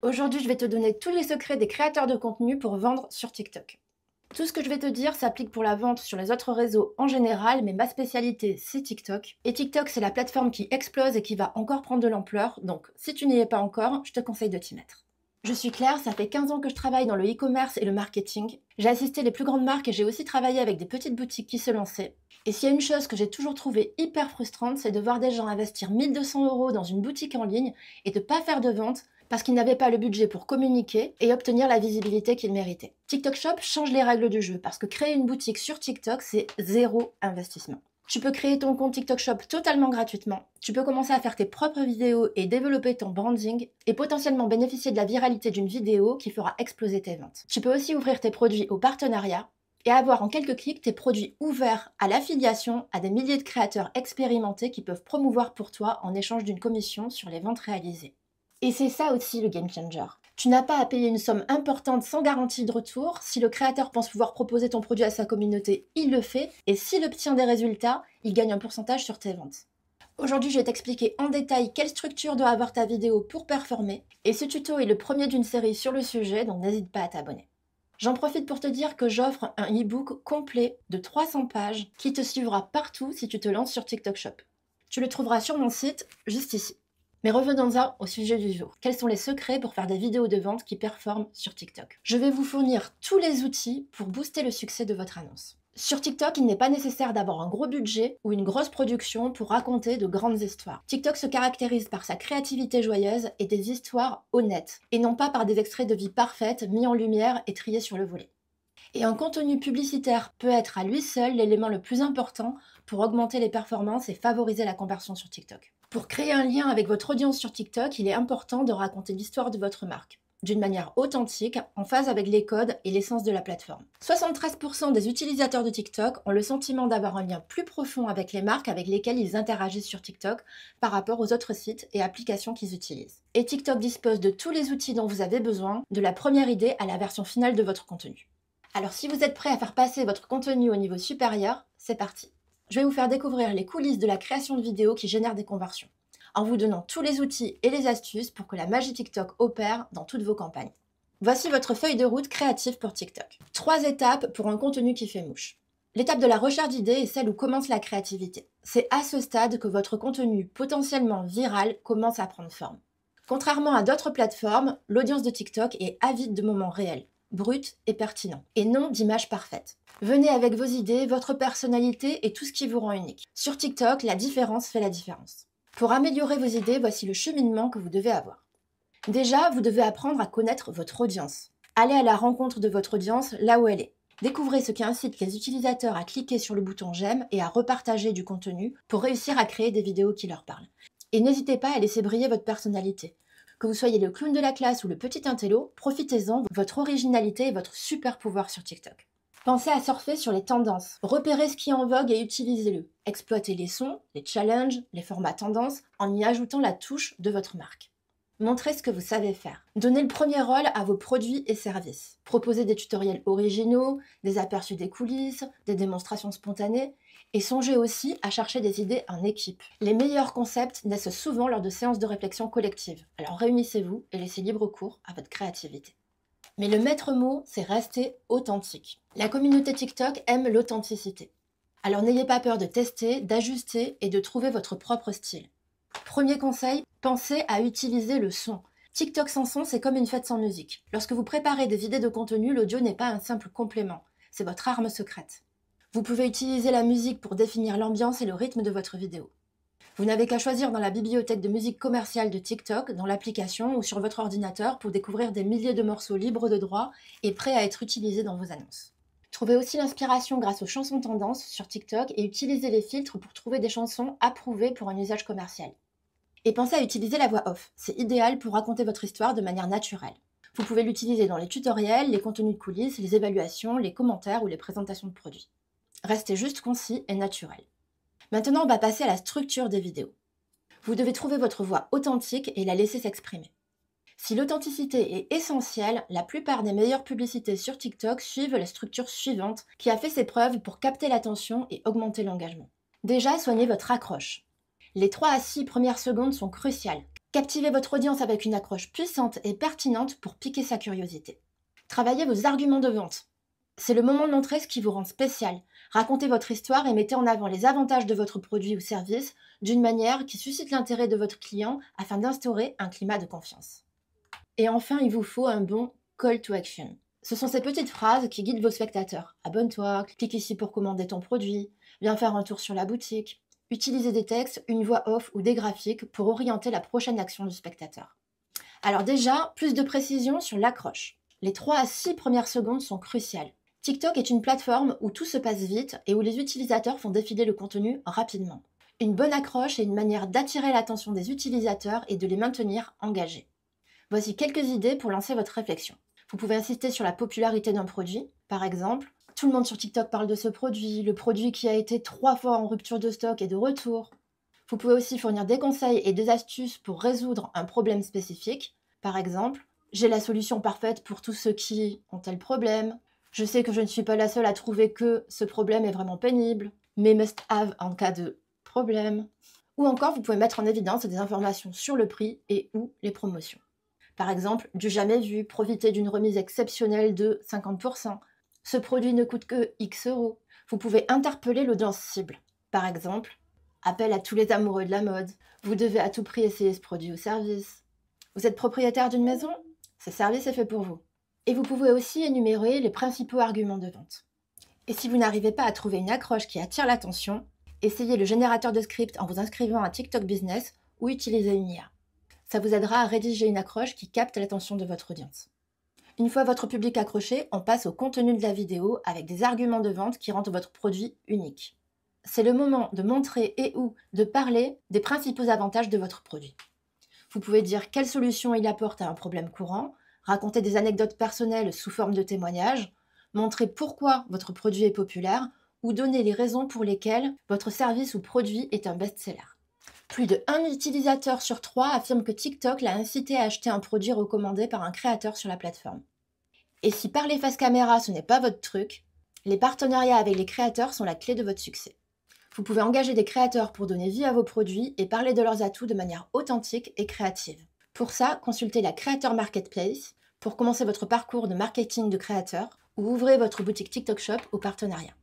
Aujourd'hui, je vais te donner tous les secrets des créateurs de contenu pour vendre sur TikTok. Tout ce que je vais te dire s'applique pour la vente sur les autres réseaux en général, mais ma spécialité, c'est TikTok. Et TikTok, c'est la plateforme qui explose et qui va encore prendre de l'ampleur, donc si tu n'y es pas encore, je te conseille de t'y mettre. Je suis Claire, ça fait 15 ans que je travaille dans le e-commerce et le marketing. J'ai assisté les plus grandes marques et j'ai aussi travaillé avec des petites boutiques qui se lançaient. Et s'il y a une chose que j'ai toujours trouvée hyper frustrante, c'est de voir des gens investir 1200 € dans une boutique en ligne et de ne pas faire de vente parce qu'ils n'avaient pas le budget pour communiquer et obtenir la visibilité qu'ils méritaient. TikTok Shop change les règles du jeu parce que créer une boutique sur TikTok, c'est zéro investissement. Tu peux créer ton compte TikTok Shop totalement gratuitement. Tu peux commencer à faire tes propres vidéos et développer ton branding et potentiellement bénéficier de la viralité d'une vidéo qui fera exploser tes ventes. Tu peux aussi ouvrir tes produits au partenariat et avoir en quelques clics tes produits ouverts à l'affiliation à des milliers de créateurs expérimentés qui peuvent promouvoir pour toi en échange d'une commission sur les ventes réalisées. Et c'est ça aussi le game changer. Tu n'as pas à payer une somme importante sans garantie de retour. Si le créateur pense pouvoir proposer ton produit à sa communauté, il le fait. Et s'il obtient des résultats, il gagne un pourcentage sur tes ventes. Aujourd'hui, je vais t'expliquer en détail quelle structure doit avoir ta vidéo pour performer. Et ce tuto est le premier d'une série sur le sujet, donc n'hésite pas à t'abonner. J'en profite pour te dire que j'offre un e-book complet de 300 pages qui te suivra partout si tu te lances sur TikTok Shop. Tu le trouveras sur mon site, juste ici. Mais revenons-en au sujet du jour. Quels sont les secrets pour faire des vidéos de vente qui performent sur TikTok? Je vais vous fournir tous les outils pour booster le succès de votre annonce. Sur TikTok, il n'est pas nécessaire d'avoir un gros budget ou une grosse production pour raconter de grandes histoires. TikTok se caractérise par sa créativité joyeuse et des histoires honnêtes, et non pas par des extraits de vie parfaite mis en lumière et triés sur le volet. Et un contenu publicitaire peut être à lui seul l'élément le plus important pour augmenter les performances et favoriser la conversion sur TikTok. Pour créer un lien avec votre audience sur TikTok, il est important de raconter l'histoire de votre marque, d'une manière authentique, en phase avec les codes et l'essence de la plateforme. 73% des utilisateurs de TikTok ont le sentiment d'avoir un lien plus profond avec les marques avec lesquelles ils interagissent sur TikTok par rapport aux autres sites et applications qu'ils utilisent. Et TikTok dispose de tous les outils dont vous avez besoin, de la première idée à la version finale de votre contenu. Alors si vous êtes prêt à faire passer votre contenu au niveau supérieur, c'est parti. Je vais vous faire découvrir les coulisses de la création de vidéos qui génèrent des conversions, en vous donnant tous les outils et les astuces pour que la magie TikTok opère dans toutes vos campagnes. Voici votre feuille de route créative pour TikTok. 3 étapes pour un contenu qui fait mouche. L'étape de la recherche d'idées est celle où commence la créativité. C'est à ce stade que votre contenu potentiellement viral commence à prendre forme. Contrairement à d'autres plateformes, l'audience de TikTok est avide de moments réels, brut et pertinent, et non d'images parfaites. Venez avec vos idées, votre personnalité et tout ce qui vous rend unique. Sur TikTok, la différence fait la différence. Pour améliorer vos idées, voici le cheminement que vous devez avoir. Déjà, vous devez apprendre à connaître votre audience. Allez à la rencontre de votre audience là où elle est. Découvrez ce qui incite les utilisateurs à cliquer sur le bouton j'aime et à repartager du contenu pour réussir à créer des vidéos qui leur parlent. Et n'hésitez pas à laisser briller votre personnalité. Que vous soyez le clown de la classe ou le petit intello, profitez-en, votre originalité est votre super pouvoir sur TikTok. Pensez à surfer sur les tendances. Repérez ce qui est en vogue et utilisez-le. Exploitez les sons, les challenges, les formats tendances en y ajoutant la touche de votre marque. Montrez ce que vous savez faire. Donnez le premier rôle à vos produits et services. Proposez des tutoriels originaux, des aperçus des coulisses, des démonstrations spontanées et songez aussi à chercher des idées en équipe. Les meilleurs concepts naissent souvent lors de séances de réflexion collective. Alors réunissez-vous et laissez libre cours à votre créativité. Mais le maître mot, c'est rester authentique. La communauté TikTok aime l'authenticité. Alors n'ayez pas peur de tester, d'ajuster et de trouver votre propre style. Premier conseil, pensez à utiliser le son. TikTok sans son, c'est comme une fête sans musique. Lorsque vous préparez des idées de contenu, l'audio n'est pas un simple complément, c'est votre arme secrète. Vous pouvez utiliser la musique pour définir l'ambiance et le rythme de votre vidéo. Vous n'avez qu'à choisir dans la bibliothèque de musique commerciale de TikTok, dans l'application ou sur votre ordinateur pour découvrir des milliers de morceaux libres de droit et prêts à être utilisés dans vos annonces. Trouvez aussi l'inspiration grâce aux chansons tendances sur TikTok et utilisez les filtres pour trouver des chansons approuvées pour un usage commercial. Et pensez à utiliser la voix off, c'est idéal pour raconter votre histoire de manière naturelle. Vous pouvez l'utiliser dans les tutoriels, les contenus de coulisses, les évaluations, les commentaires ou les présentations de produits. Restez juste concis et naturel. Maintenant, on va passer à la structure des vidéos. Vous devez trouver votre voix authentique et la laisser s'exprimer. Si l'authenticité est essentielle, la plupart des meilleures publicités sur TikTok suivent la structure suivante qui a fait ses preuves pour capter l'attention et augmenter l'engagement. Déjà, soignez votre accroche. Les 3 à 6 premières secondes sont cruciales. Captivez votre audience avec une accroche puissante et pertinente pour piquer sa curiosité. Travaillez vos arguments de vente. C'est le moment de montrer ce qui vous rend spécial. Racontez votre histoire et mettez en avant les avantages de votre produit ou service d'une manière qui suscite l'intérêt de votre client afin d'instaurer un climat de confiance. Et enfin, il vous faut un bon call to action. Ce sont ces petites phrases qui guident vos spectateurs. Abonne-toi, clique ici pour commander ton produit, viens faire un tour sur la boutique. Utilisez des textes, une voix off ou des graphiques pour orienter la prochaine action du spectateur. Alors déjà, plus de précision sur l'accroche. Les 3 à 6 premières secondes sont cruciales. TikTok est une plateforme où tout se passe vite et où les utilisateurs font défiler le contenu rapidement. Une bonne accroche est une manière d'attirer l'attention des utilisateurs et de les maintenir engagés. Voici quelques idées pour lancer votre réflexion. Vous pouvez insister sur la popularité d'un produit. Par exemple, tout le monde sur TikTok parle de ce produit, le produit qui a été 3 fois en rupture de stock est de retour. Vous pouvez aussi fournir des conseils et des astuces pour résoudre un problème spécifique. Par exemple, j'ai la solution parfaite pour tous ceux qui ont tel problème. Je sais que je ne suis pas la seule à trouver que ce problème est vraiment pénible. Mais must-have en cas de problème. Ou encore, vous pouvez mettre en évidence des informations sur le prix et ou les promotions. Par exemple, du jamais vu, profiter d'une remise exceptionnelle de 50%. Ce produit ne coûte que X euros. Vous pouvez interpeller l'audience cible. Par exemple, appel à tous les amoureux de la mode. Vous devez à tout prix essayer ce produit ou service. Vous êtes propriétaire d'une maison? Ce service est fait pour vous. Et vous pouvez aussi énumérer les principaux arguments de vente. Et si vous n'arrivez pas à trouver une accroche qui attire l'attention, essayez le générateur de script en vous inscrivant à TikTok Business ou utilisez une IA. Ça vous aidera à rédiger une accroche qui capte l'attention de votre audience. Une fois votre public accroché, on passe au contenu de la vidéo avec des arguments de vente qui rendent votre produit unique. C'est le moment de montrer et ou de parler des principaux avantages de votre produit. Vous pouvez dire quelle solution il apporte à un problème courant, raconter des anecdotes personnelles sous forme de témoignages, montrer pourquoi votre produit est populaire ou donner les raisons pour lesquelles votre service ou produit est un best-seller. Plus de 1 utilisateur sur 3 affirme que TikTok l'a incité à acheter un produit recommandé par un créateur sur la plateforme. Et si parler face caméra ce n'est pas votre truc, les partenariats avec les créateurs sont la clé de votre succès. Vous pouvez engager des créateurs pour donner vie à vos produits et parler de leurs atouts de manière authentique et créative. Pour ça, consultez la Creator Marketplace pour commencer votre parcours de marketing de créateur ou ouvrez votre boutique TikTok Shop au partenariat.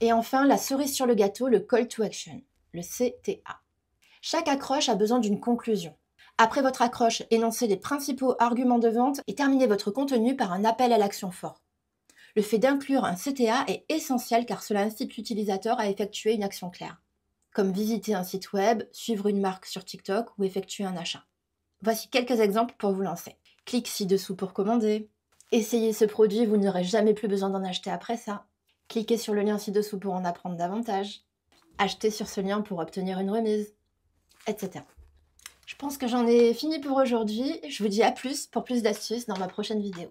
Et enfin, la cerise sur le gâteau, le Call to Action, le CTA. Chaque accroche a besoin d'une conclusion. Après votre accroche, énoncez les principaux arguments de vente et terminez votre contenu par un appel à l'action fort. Le fait d'inclure un CTA est essentiel car cela incite l'utilisateur à effectuer une action claire, comme visiter un site web, suivre une marque sur TikTok ou effectuer un achat. Voici quelques exemples pour vous lancer. Clique ci-dessous pour commander. Essayez ce produit, vous n'aurez jamais plus besoin d'en acheter après ça. Cliquez sur le lien ci-dessous pour en apprendre davantage. Achetez sur ce lien pour obtenir une remise, etc. Je pense que j'en ai fini pour aujourd'hui. Je vous dis à plus pour plus d'astuces dans ma prochaine vidéo.